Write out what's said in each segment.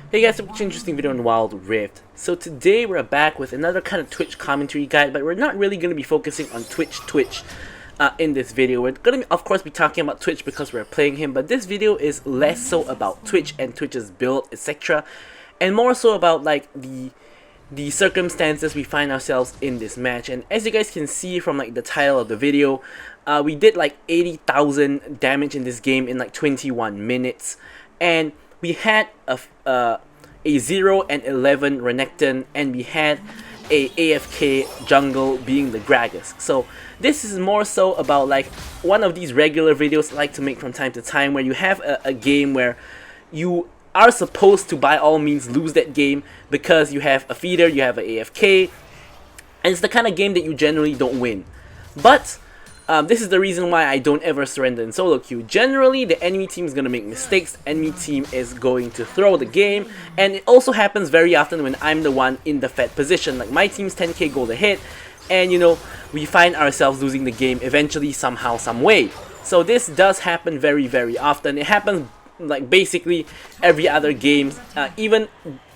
Hey guys, such an interesting video on Wild Rift. So today we're back with another kind of Twitch commentary guide, but we're not really going to be focusing on Twitch in this video. We're going to, of course, be talking about Twitch because we're playing him, but this video is less so about Twitch and Twitch's build, etc., and more so about like the circumstances we find ourselves in this match. And as you guys can see from like the title of the video, we did like 80,000 damage in this game in like 21 minutes, and we had a 0 and 11 Renekton, and we had a AFK jungle being the Gragas. So this is more so about like one of these regular videos I like to make from time to time, where you have a game where you are supposed to by all means lose that game because you have a feeder, you have an AFK, and it's the kind of game that you generally don't win. But this is the reason why I don't ever surrender in solo queue. Generally, the enemy team is going to make mistakes, the enemy team is going to throw the game, and it also happens very often when I'm the one in the fed position. Like my team's 10k gold ahead, and you know, we find ourselves losing the game eventually, somehow, some way. So this does happen very often. It happens like basically every other game, even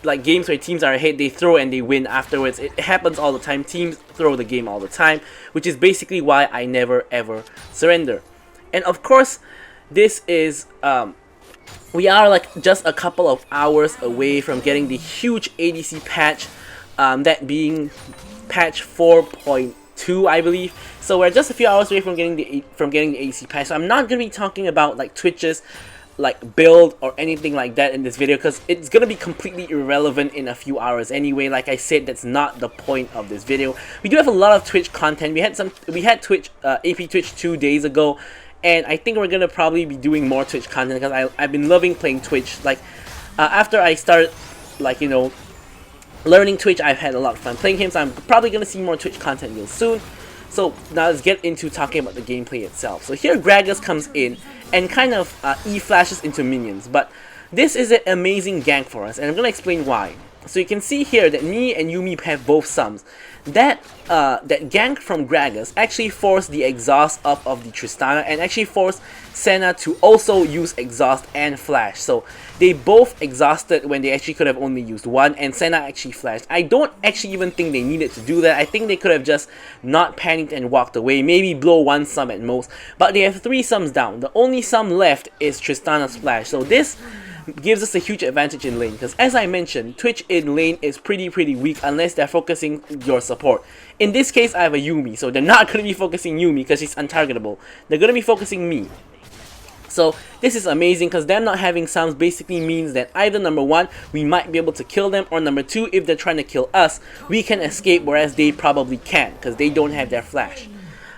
like games where teams are ahead, they throw and they win afterwards. It happens all the time. Teams throw the game all the time, which is basically why I never ever surrender. And of course, this is we are like just a couple of hours away from getting the huge ADC patch, that being patch 4.2, I believe. So we're just a few hours away from getting the ADC patch. So I'm not gonna be talking about like Twitch's like build or anything like that in this video, because it's gonna be completely irrelevant in a few hours anyway. Like I said, that's not the point of this video. We do have a lot of Twitch content. We had Twitch AP Twitch 2 days ago, and I think we're gonna probably be doing more Twitch content because I've been loving playing Twitch. Like after I started like, you know, learning Twitch, I've had a lot of fun playing him, so I'm probably gonna see more Twitch content real soon. So now let's get into talking about the gameplay itself. So here Gragas comes in and kind of E-flashes into minions, but this is an amazing gank for us, and I'm going to explain why. So you can see here that me and Yuumi have both sums. That gank from Gragas actually forced the exhaust up of the Tristana, and actually forced Senna to also use exhaust and flash. So they both exhausted when they actually could have only used one, and Senna actually flashed. I don't actually even think they needed to do that. I think they could have just not panicked and walked away, maybe blow one sum at most, but they have 3 sums down. The only sum left is Tristana's flash. So this gives us a huge advantage in lane, because as I mentioned, Twitch in lane is pretty weak unless they're focusing your support. In this case, I have a Yuumi, so they're not going to be focusing Yuumi because she's untargetable. They're going to be focusing me. So this is amazing, because them not having sums basically means that either number 1, we might be able to kill them, or number 2, if they're trying to kill us, we can escape, whereas they probably can't because they don't have their flash.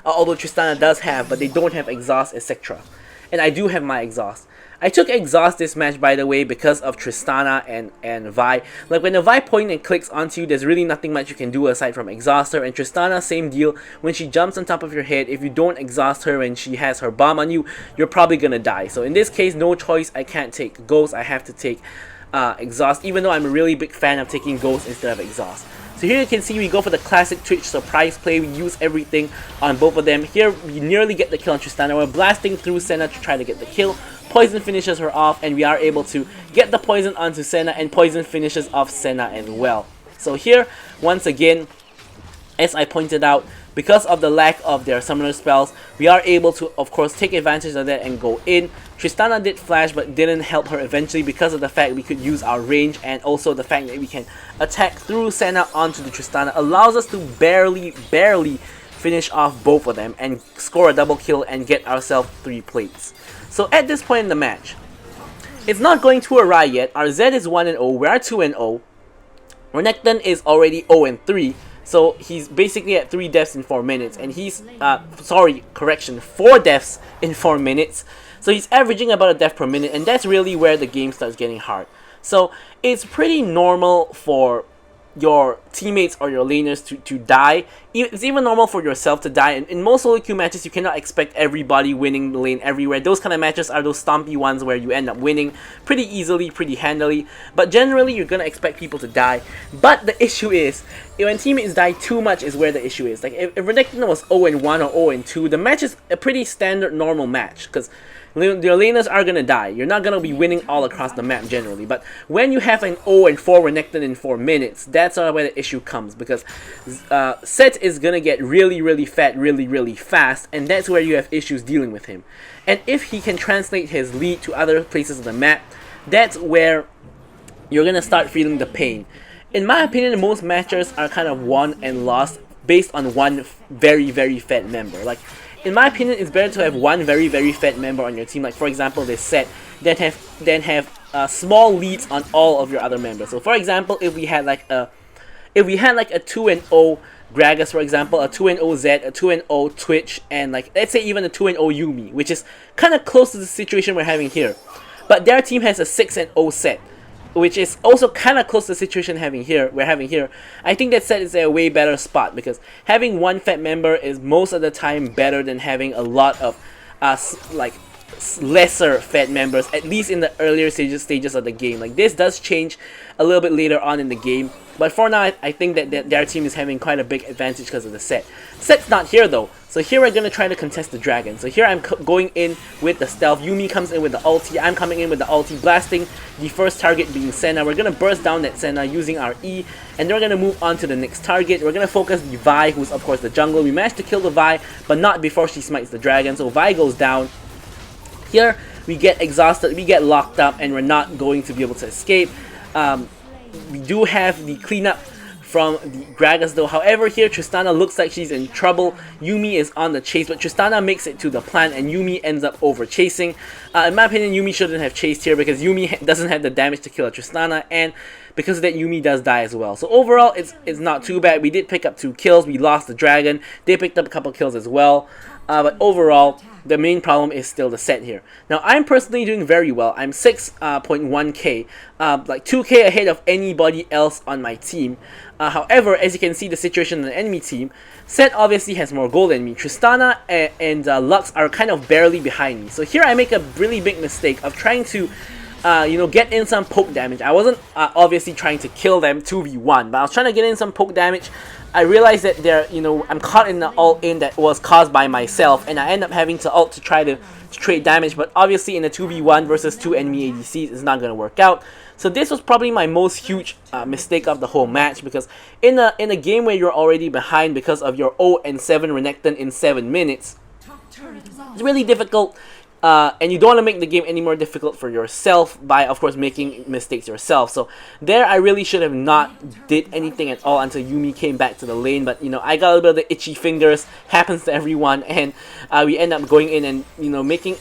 Although Tristana does have, but they don't have exhaust, etc. And I do have my exhaust. I took exhaust this match, by the way, because of Tristana and Vi. Like when the Vi point and clicks onto you, there's really nothing much you can do aside from exhaust her. And Tristana, same deal. When she jumps on top of your head, if you don't exhaust her and she has her bomb on you, you're probably gonna die. So in this case, no choice, I can't take Ghost. I have to take exhaust, even though I'm a really big fan of taking Ghost instead of exhaust. So here you can see we go for the classic Twitch surprise play. We use everything on both of them. Here we nearly get the kill on Tristana. We're blasting through Senna to try to get the kill. Poison finishes her off, and we are able to get the poison onto Senna, and poison finishes off Senna as well. So here, once again, as I pointed out, because of the lack of their summoner spells, we are able to, of course, take advantage of that and go in. Tristana did flash, but didn't help her eventually because of the fact we could use our range, and also the fact that we can attack through Senna onto the Tristana allows us to barely finish off both of them and score a double kill and get ourselves 3 plates. So at this point in the match, it's not going too awry yet. Our Z is 1-0, we are 2-0. Renekton is already 0-3. So he's basically at 3 deaths in 4 minutes, and he's, 4 deaths in 4 minutes. So he's averaging about a death per minute, and that's really where the game starts getting hard. So it's pretty normal for your teammates or your laners to die. It's even normal for yourself to die. In most solo queue matches, you cannot expect everybody winning the lane everywhere. Those kind of matches are those stompy ones where you end up winning pretty easily, pretty handily. But generally, you're gonna expect people to die. But the issue is, when teammates die too much is where the issue is. Like if Renekton was 0-1 or 0-2, the match is a pretty standard normal match, because Your laners are gonna die. You're not gonna be winning all across the map generally. But when you have an 0-4 Renekton in 4 minutes, that's where the issue comes, because Set is gonna get really fat really fast, and that's where you have issues dealing with him. And if he can translate his lead to other places of the map, that's where you're gonna start feeling the pain. In my opinion, most matches are kind of won and lost based on one very fat member. Like, in my opinion, it's better to have one very fat member on your team, like for example this Set, than have small leads on all of your other members. So for example, if we had like a 2-0 Gragas, for example, a 2-0 Zed, a 2-0 Twitch, and like let's say even a 2-0 Yuumi, which is kind of close to the situation we're having here. But their team has a 6-0 Set, which is also kind of close to the situation we're having here. I think that Set is a way better spot, because having one fat member is most of the time better than having a lot of lesser fat members, at least in the earlier stages of the game. Like, this does change a little bit later on in the game, but for now I think that their team is having quite a big advantage because of the Set. Set's not here though, so here we're gonna try to contest the dragon. So here I'm going in with the stealth. Yuumi comes in with the ulti. I'm coming in with the ulti, blasting the first target being Senna. We're gonna burst down that Senna using our E, and then we're gonna move on to the next target. We're gonna focus the Vi, who's of course the jungle. We managed to kill the Vi, but not before she smites the dragon, so Vi goes down. Here we get exhausted, we get locked up, and we're not going to be able to escape. We do have the cleanup from the Gragas though. However, here Tristana looks like she's in trouble. Yuumi is on the chase, but Tristana makes it to the plant, and Yuumi ends up over chasing. In my opinion, Yuumi shouldn't have chased here, because Yuumi doesn't have the damage to kill a Tristana, and because of that, Yuumi does die as well. So overall, it's not too bad. We did pick up 2 kills. We lost the dragon. They picked up a couple kills as well. But overall, the main problem is still the Set here. Now, I'm personally doing very well. I'm 6.1k, like 2k ahead of anybody else on my team. However, as you can see the situation on the enemy team, Set obviously has more gold than me. Tristana and Lux are kind of barely behind me. So here I make a really big mistake of trying to get in some poke damage. I wasn't obviously trying to kill them 2v1, but I was trying to get in some poke damage. I realized that I'm caught in the all-in that was caused by myself, and I end up having to ult to try to trade damage, but obviously in a 2v1 versus 2 enemy ADCs, it's not going to work out. So this was probably my most huge mistake of the whole match, because in a game where you're already behind because of your 0-7 Renekton in 7 minutes, it's really difficult. And you don't want to make the game any more difficult for yourself by, of course, making mistakes yourself. So there, I really should have not did anything at all until Yuumi came back to the lane. But I got a little bit of the itchy fingers. Happens to everyone, and we end up going in and making.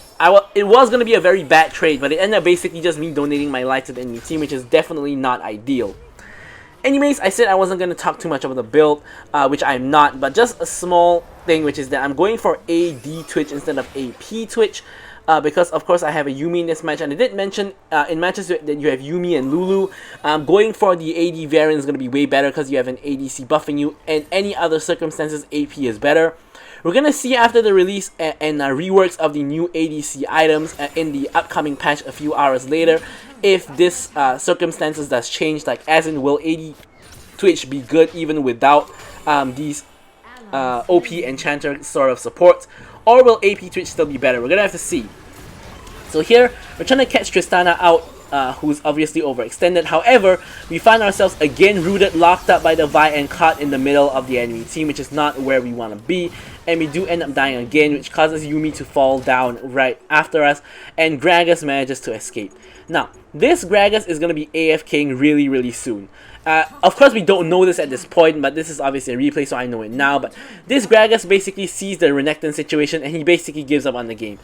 It was gonna be a very bad trade, but it ended up basically just me donating my life to the enemy team, which is definitely not ideal. Anyways, I said I wasn't going to talk too much about the build, which I'm not, but just a small thing, which is that I'm going for AD Twitch instead of AP Twitch, because of course I have a Yuumi in this match, and I did mention in matches that you have Yuumi and Lulu, going for the AD variant is going to be way better because you have an ADC buffing you, and any other circumstances AP is better. We're going to see after the release and reworks of the new ADC items in the upcoming patch a few hours later, if this circumstances does change, like as in will AD Twitch be good even without these OP Enchanter sort of supports, or will AP Twitch still be better? We're going to have to see. So here, we're trying to catch Tristana out, who's obviously overextended. However, we find ourselves again rooted, locked up by the Vi, and caught in the middle of the enemy team, which is not where we want to be. And we do end up dying again, which causes Yuumi to fall down right after us, and Gragas manages to escape. Now, this Gragas is going to be AFKing really soon. Of course, we don't know this at this point, but this is obviously a replay, so I know it now. But this Gragas basically sees the Renekton situation, and he basically gives up on the game.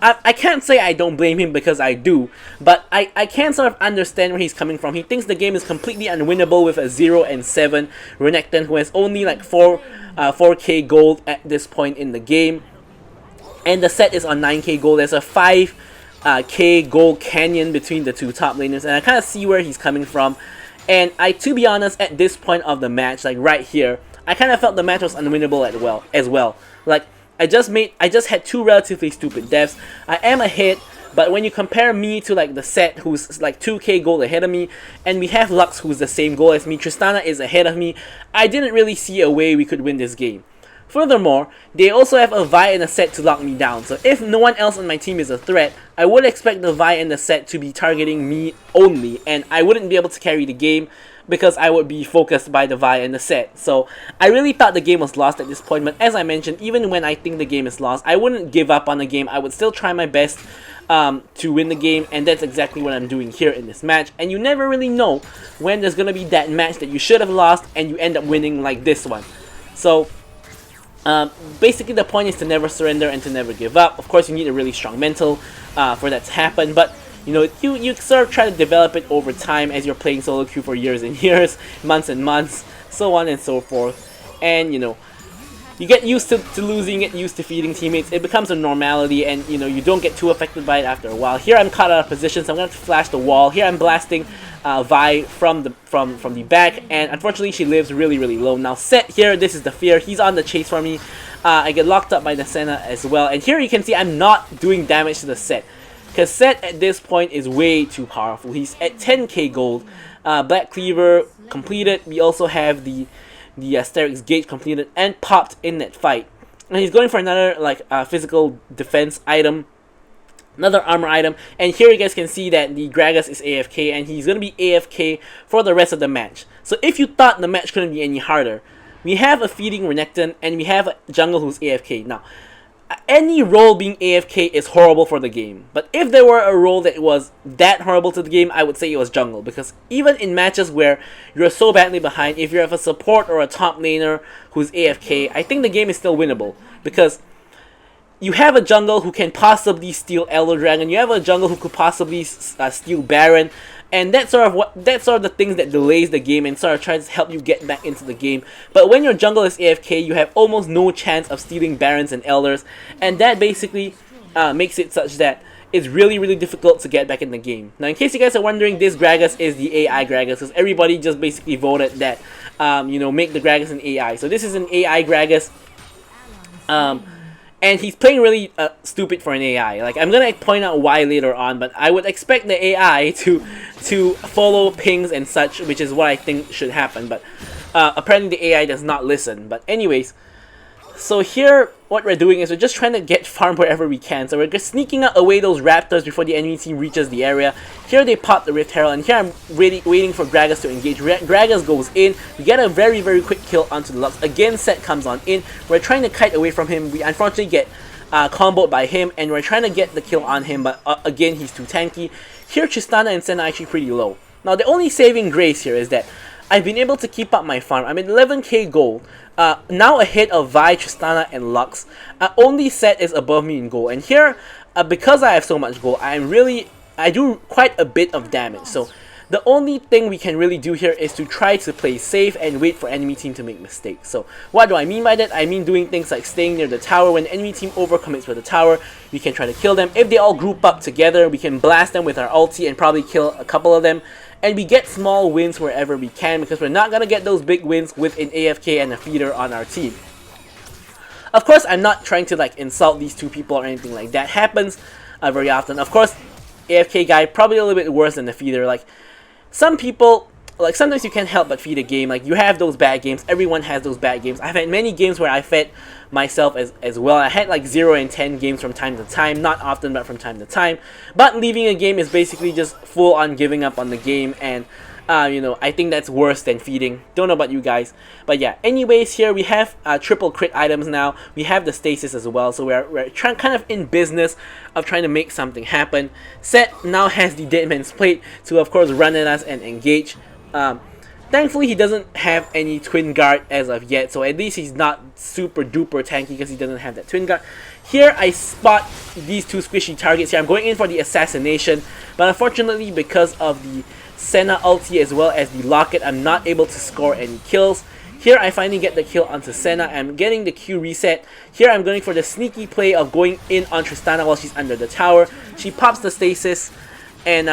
I can't say I don't blame him, because I do, but I can sort of understand where he's coming from. He thinks the game is completely unwinnable with a 0-7 Renekton who has only like 4k gold at this point in the game, and the Set is on 9k gold. There's a 5k gold canyon between the two top laners, and I kind of see where he's coming from. And to be honest, at this point of the match, like right here, I kind of felt the match was unwinnable as well. Like, I just had 2 relatively stupid deaths. I am ahead, but when you compare me to like the Set, who's like 2k gold ahead of me, and we have Lux, who's the same goal as me, Tristana is ahead of me, I didn't really see a way we could win this game. Furthermore, they also have a Vi and a Set to lock me down, so if no one else on my team is a threat, I would expect the Vi and the Set to be targeting me only, and I wouldn't be able to carry the game because I would be focused by the Vi and the Set. So I really thought the game was lost at this point, but as I mentioned, even when I think the game is lost, I wouldn't give up on the game. I would still try my best to win the game, and that's exactly what I'm doing here in this match. And you never really know when there's gonna be that match that you should have lost and you end up winning like this one. So basically the point is to never surrender and to never give up. Of course, you need a really strong mental for that to happen, but you know, you sort of try to develop it over time as you're playing solo queue for years and years, months and months, so on and so forth. And you know, you get used to losing, you get used to feeding teammates. It becomes a normality, and you know, you don't get too affected by it after a while. Here I'm caught out of position, so I'm gonna have to flash the wall. Here I'm blasting Vi from the back, and unfortunately she lives really low. Now Set here, this is the fear. He's on the chase for me. I get locked up by the Senna as well, and here you can see I'm not doing damage to the Set, because Set at this point is way too powerful. He's at 10k gold. Black Cleaver completed. We also have the Asterix Gauge completed and popped in that fight. And he's going for another like physical defense item, another armor item, and here you guys can see that the Gragas is AFK, and he's going to be AFK for the rest of the match. So if you thought the match couldn't be any harder, we have a feeding Renekton and we have a jungle who's AFK. Now, any role being AFK is horrible for the game, but if there were a role that was that horrible to the game, I would say it was jungle, because even in matches where you're so badly behind, if you have a support or a top laner who's AFK, I think the game is still winnable, because you have a jungle who can possibly steal Elder Dragon, you have a jungle who could possibly steal Baron, and that's sort of the things that delays the game and sort of tries to help you get back into the game. But when your jungle is AFK, you have almost no chance of stealing Barons and Elders, and that basically makes it such that it's really difficult to get back in the game. Now, in case you guys are wondering, this Gragas is the AI Gragas, because everybody just basically voted that you know, make the Gragas an AI. So this is an AI Gragas. And he's playing really stupid for an AI. Like, I'm gonna point out why later on, but I would expect the AI to follow pings and such, which is what I think should happen. But apparently the AI does not listen. But anyways, so here what we're doing is we're just trying to get farm wherever we can. So we're just sneaking away those Raptors before the enemy team reaches the area. Here they pop the Rift Herald, and here I'm waiting for Gragas to engage. Gragas goes in. We get a very quick kill onto the Lux. Again, Set comes on in. We're trying to kite away from him. We unfortunately get comboed by him, and we're trying to get the kill on him, but again, he's too tanky. Here Tristana and Senna are actually pretty low. Now, the only saving grace here is that I've been able to keep up my farm. I'm at 11k gold. Now ahead of Vi, Tristana, and Lux. Only Set is above me in gold. And here, because I have so much gold, I do quite a bit of damage. So the only thing we can really do here is to try to play safe and wait for enemy team to make mistakes. So what do I mean by that? I mean doing things like staying near the tower. When the enemy team overcommits with the tower, we can try to kill them. If they all group up together, we can blast them with our ulti and probably kill a couple of them. And we get small wins wherever we can, because we're not going to get those big wins with an AFK and a feeder on our team. Of course, I'm not trying to like insult these two people or anything like that. Happens very often. Of course, AFK guy probably a little bit worse than the feeder. Like, some people, like, sometimes you can't help but feed a game. Like, you have those bad games. Everyone has those bad games. I've had many games where I fed myself as well. I had like 0 and 10 games from time to time. Not often, but from time to time. But leaving a game is basically just full on giving up on the game. And, you know, I think that's worse than feeding. Don't know about you guys. But yeah, anyways, here we have triple crit items now. We have the stasis as well. So we're kind of in business of trying to make something happen. Set now has the Dead Man's Plate to, of course, run at us and engage. Thankfully, he doesn't have any Twin Guard as of yet, so at least he's not super duper tanky because he doesn't have that Twin Guard. Here, I spot these two squishy targets here. I'm going in for the assassination, but unfortunately, because of the Senna ulti as well as the Locket, I'm not able to score any kills. Here, I finally get the kill onto Senna. I'm getting the Q reset. Here, I'm going for the sneaky play of going in on Tristana while she's under the tower. She pops the stasis, and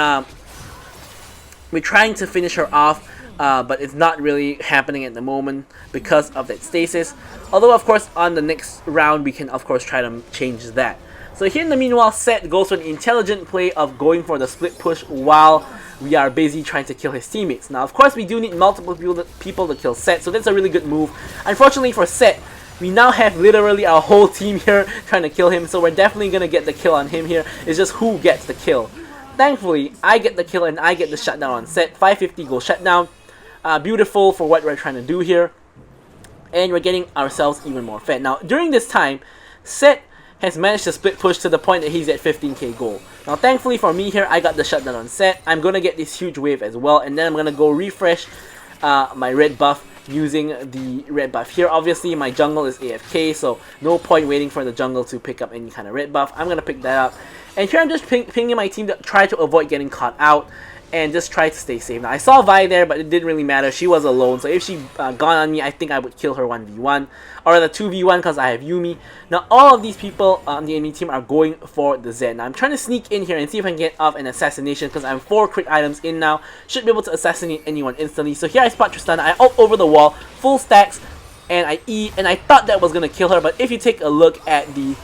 we're trying to finish her off. But it's not really happening at the moment because of that stasis. Although, of course, on the next round, we can, of course, try to change that. So here in the meanwhile, Set goes for an intelligent play of going for the split push while we are busy trying to kill his teammates. Now, of course, we do need multiple people to kill Set, so that's a really good move. Unfortunately for Set, we now have literally our whole team here trying to kill him, so we're definitely gonna get the kill on him here. It's just who gets the kill. Thankfully, I get the kill and I get the shutdown on Set. 550 goal shutdown. Beautiful for what we're trying to do here. And we're getting ourselves even more fed. Now, during this time, Set has managed to split push to the point that he's at 15k gold. Now, thankfully for me here, I got the shutdown on Set. I'm gonna get this huge wave as well, and then I'm gonna go refresh my red buff using the red buff here. Obviously, my jungle is AFK, so no point waiting for the jungle to pick up any kind of red buff. I'm gonna pick that up, and here I'm just pinging my team to try to avoid getting caught out and just try to stay safe. Now, I saw Vi there, but it didn't really matter. She was alone, so if she gone on me, I think I would kill her 1v1, or the 2v1 because I have Yuumi. Now, all of these people on the enemy team are going for the Zed. Now, I'm trying to sneak in here and see if I can get off an assassination because I'm 4 crit items in now. Should be able to assassinate anyone instantly. So here I spot Tristana, I ult over the wall, full stacks, and I E, and I thought that was going to kill her, but if you take a look at the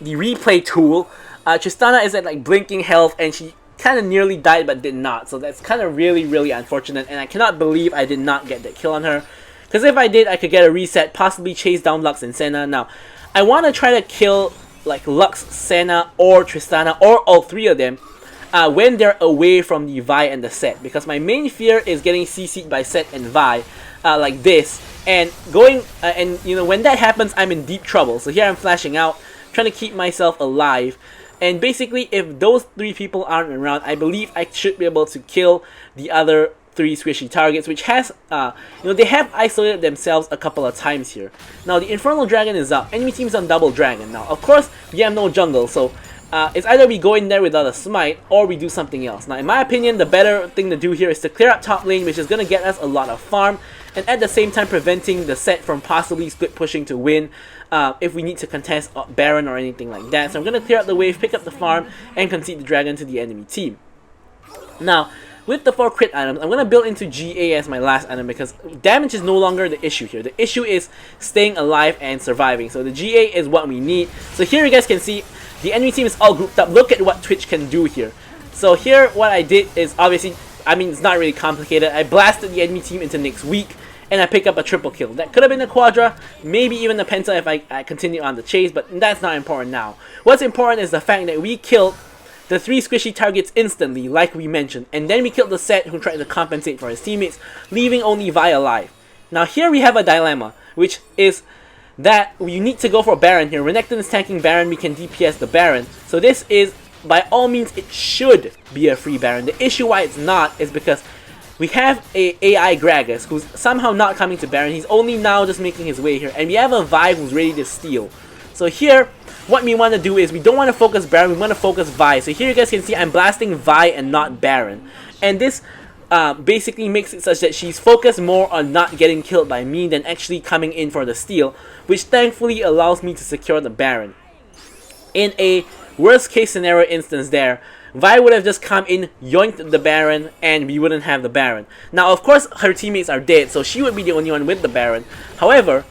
replay tool, Tristana is at like blinking health and she kind of nearly died but did not, so that's kind of really unfortunate, and I cannot believe I did not get that kill on her, because if I did, I could get a reset, possibly chase down Lux and Senna. Now, I want to try to kill like Lux, Senna, or Tristana, or all 3 of them when they're away from the Vi and the Set, because my main fear is getting CC'd by Set and Vi like this, and going and you know, when that happens, I'm in deep trouble. So here I'm flashing out, trying to keep myself alive. And basically, if those 3 people aren't around, I believe I should be able to kill the other 3 squishy targets, which has, you know, they have isolated themselves a couple of times here. Now, the Infernal Dragon is up. Enemy team's on Double Dragon. Now, of course, we have no jungle, so it's either we go in there without a smite, or we do something else. Now, in my opinion, the better thing to do here is to clear up top lane, which is going to get us a lot of farm, and at the same time preventing the Set from possibly split pushing to win if we need to contest Baron or anything like that. So I'm going to clear up the wave, pick up the farm, and concede the dragon to the enemy team. Now, with the 4 crit items, I'm going to build into GA as my last item because damage is no longer the issue here. The issue is staying alive and surviving. So the GA is what we need. So here you guys can see the enemy team is all grouped up. Look at what Twitch can do here. So here what I did is obviously, I mean, it's not really complicated. I blasted the enemy team into next week, and I pick up a triple kill. That could have been a quadra, maybe even a penta if I continue on the chase, but that's not important now. What's important is the fact that we killed the 3 squishy targets instantly, like we mentioned, and then we killed the Set who tried to compensate for his teammates, leaving only Vi alive. Now here we have a dilemma, which is that we need to go for Baron here. Renekton is tanking Baron, we can DPS the Baron. So this is, by all means, it should be a free Baron. The issue why it's not is because we have a AI Gragas who's somehow not coming to Baron. He's only now just making his way here, and we have a Vi who's ready to steal. So here, what we want to do is we don't want to focus Baron, we want to focus Vi. So here you guys can see I'm blasting Vi and not Baron. And this basically makes it such that she's focused more on not getting killed by me than actually coming in for the steal, which thankfully allows me to secure the Baron. In a worst case scenario instance there, Vi would have just come in, yoinked the Baron, and we wouldn't have the Baron. Now, of course, her teammates are dead, so she would be the only one with the Baron. However,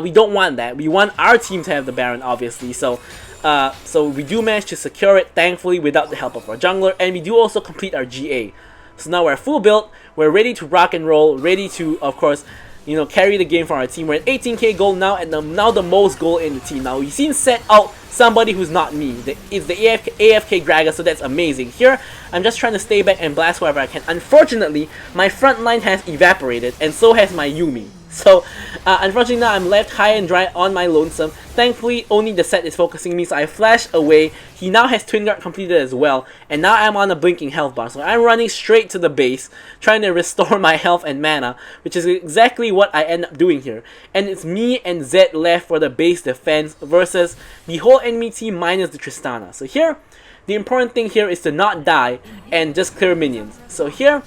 we don't want that. We want our team to have the Baron, obviously. So we do manage to secure it, thankfully, without the help of our jungler, and we do also complete our GA. So now we're full built, we're ready to rock and roll, ready to, of course, you know, carry the game for our team. We're at 18k gold now, and now the most gold in the team. Now we've seen Set out somebody who's not me. It's the AFK Gragas, so that's amazing. Here, I'm just trying to stay back and blast whoever I can. Unfortunately, my front line has evaporated, and so has my Yuumi. So, unfortunately now I'm left high and dry on my lonesome. Thankfully, only the Set is focusing me, so I flash away. He now has Twin Guard completed as well, and now I'm on a blinking health bar. So I'm running straight to the base, trying to restore my health and mana, which is exactly what I end up doing here. And it's me and Zed left for the base defense versus the whole enemy team minus the Tristana. So here, the important thing here is to not die and just clear minions. So here,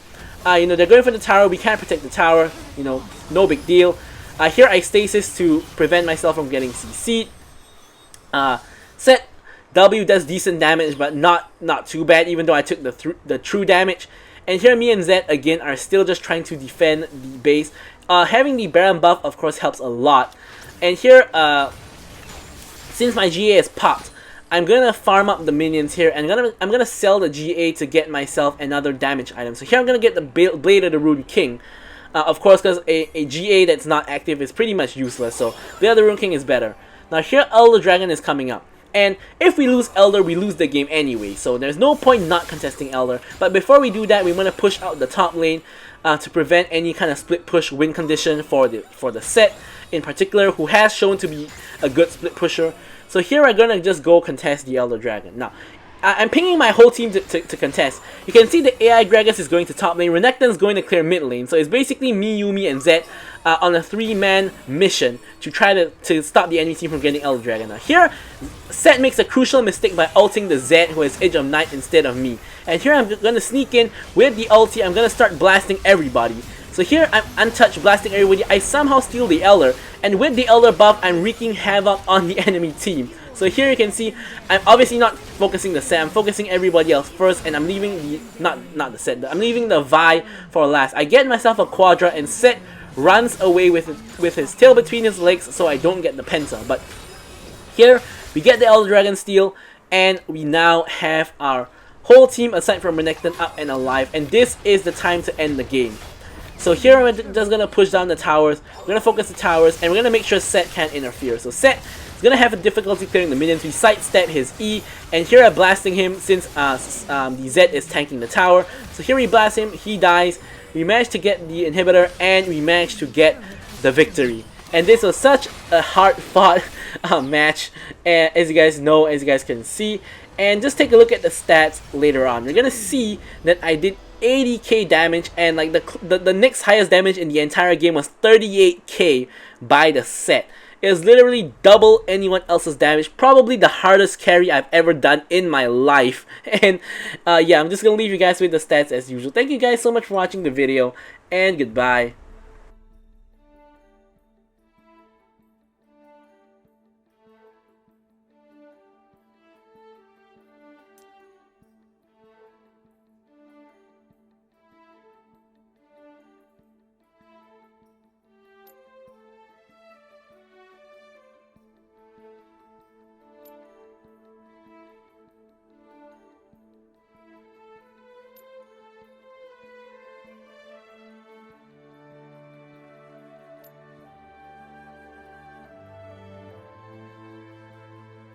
you know, they're going for the tower. We can't protect the tower. You know, no big deal. Here I stasis to prevent myself from getting CC'd. Set W does decent damage, but not too bad, even though I took the true damage. And here me and Zed again are still just trying to defend the base. Having the Baron buff, of course, helps a lot. And here, since my GA is popped, I'm gonna farm up the minions here, and I'm gonna sell the GA to get myself another damage item. So here I'm gonna get the Blade of the Rune King. Of course, because a GA that's not active is pretty much useless, so the other Rune King is better. Now here Elder Dragon is coming up. And if we lose Elder, we lose the game anyway, so there's no point not contesting Elder. But before we do that, we want to push out the top lane to prevent any kind of split push win condition for the set in particular, who has shown to be a good split pusher. So here we're gonna just go contest the Elder Dragon. Now, I'm pinging my whole team to contest. You can see the AI Gragas is going to top lane, Renekton's going to clear mid lane, so it's basically me, Yuumi, and Zed on a 3-man mission to try to stop the enemy team from getting Elder Dragon. Now here, Zed makes a crucial mistake by ulting the Zed who has Edge of Night instead of me. And here I'm going to sneak in with the ulti, I'm going to start blasting everybody. So here I'm untouched, blasting everybody, I somehow steal the Elder, and with the Elder buff, I'm wreaking havoc on the enemy team. So here you can see, I'm obviously not focusing the set, I'm focusing everybody else first, and I'm leaving the, not the set, I'm leaving the Vi for last. I get myself a Quadra, and Set runs away with his tail between his legs so I don't get the Penta. But here, we get the Elder Dragon steal, and we now have our whole team aside from Renekton up and alive, and this is the time to end the game. So here we're just going to push down the towers, we're going to focus the towers, and we're going to make sure Set can't interfere. So Set is going to have a difficulty clearing the minions. We sidestep his E, and here I'm blasting him since the Zed is tanking the tower. So here we blast him, he dies, we managed to get the inhibitor, and we managed to get the victory. And this was such a hard-fought match, as you guys know, as you guys can see. And just take a look at the stats later on. You're going to see that I did 80k damage, and like the next highest damage in the entire game was 38k by the set. It was literally double anyone else's damage. Probably the hardest carry I've ever done in my life. And yeah, I'm just gonna leave you guys with the stats as usual. Thank you guys so much for watching the video, and goodbye.